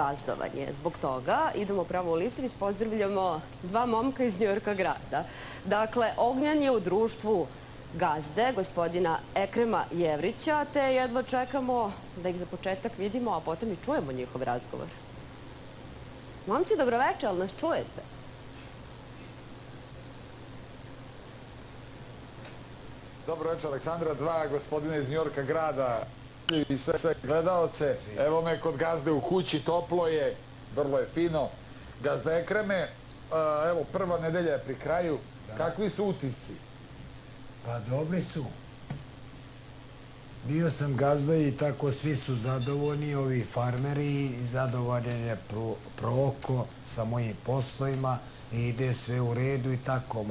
gazdovanje. Zbog toga idemo pravo u Listrić, pozdravljamo dva momka iz Njujorka grada. Dakle, Ognjan je u društvu gazde, gospodina Ekrema Jevrića, te jedva čekamo da ih za početak vidimo, a potom i čujemo njihov razgovor. Momci, dobroveče, ali nas čujete? Dobro večer, Aleksandra. Dva gospodina iz Njujorka grada i sve gledaoce. Evo me kod gazde u kući, toplo je, vrlo je fino. Gazda Ekreme, evo prva nedelja je pri kraju. Kakvi su utisci? Pa dobri su. Bio sam gazda i tako svi su zadovoljni, ovi farmeri, zadovoljan je Proko sa mojim poslovima i ide sve u redu i tako.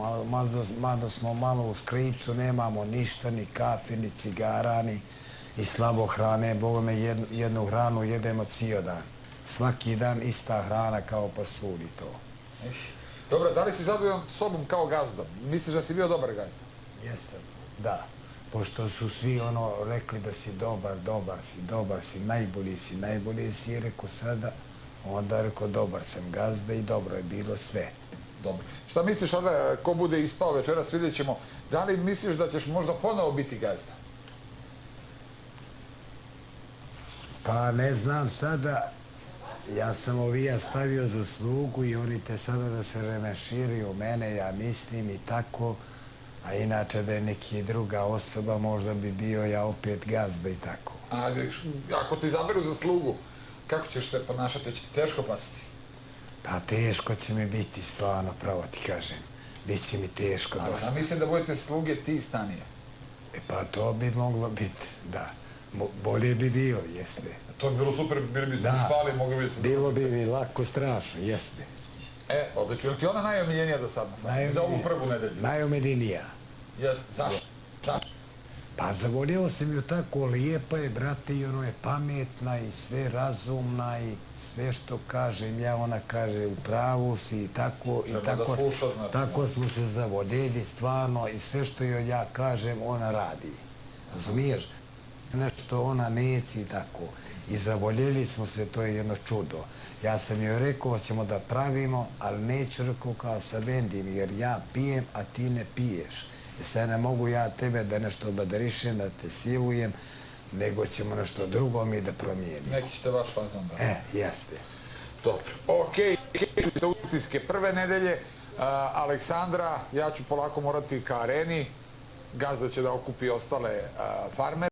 Mada smo malo u škripcu, nemamo ništa, ni kafe, ni cigara, ni slabo hrane. Bogome, jednu hranu jedemo cijel dan. Svaki dan ista hrana kao pa svudi to. Dobro, da li si zadovoljan sobom kao gazdom? Misliš da si bio dobar gazda? Jesam, da. Pošto su svi rekli da si dobar si, najbolji si, i rekao sada, onda rekao dobar sam gazda i dobro je bilo sve. Dobro. Šta misliš sada, ko bude ispao večeras, vidjet ćemo. Da li misliš da ćeš možda ponovo biti gazda? Pa ne znam sada, ja sam ovija stavio za slugu i oni te sada da se revanširaju mene, ja mislim i tako. A inače da je neki druga osoba, možda bi bio ja opet gazda i tako. A ako ti izaberu za slugu, kako ćeš se ponašati? Će ti teško pasti? Pa teško će mi biti, stvarno, pravo ti kažem. Biće mi teško dosta. A mislim da budete sluge ti i Stanija. Pa to bi moglo biti, da. Bolje bi bio, jeste. To bi bilo super, bili bi spuštali, mogli bi se... Bilo bi mi lako, strašno, jeste. Odlično. Ili ti ona najomiljenija do sada? Za ovu prvu nedelju? Najomiljenija. Jeste. Zašto? Pa zavolio sam ju tako, lijepa je, brate, i ono je pametna i sve razumna i sve što kažem ja, ona kaže u pravu si i tako. Treba da sluša, znači. Tako smo se zavoljeli stvarno i sve što joj ja kažem, ona radi. Razumiješ? Nešto ona neće i tako. I zavoljeli smo se, to je jedno čudo. Ja sam joj rekao, ćemo da pravimo, ali neću rekao kao sa Vendim, jer ja pijem, a ti ne piješ. I sad ne mogu ja tebe da nešto badarišem, da te silujem, nego ćemo nešto drugo mi da promijenimo. Neki ćete vaš fazon da... Jeste. Dobro. Okej, za utiske prve nedelje. Aleksandra, ja ću polako morati ka areni. Gazda će da okupi ostale farmere.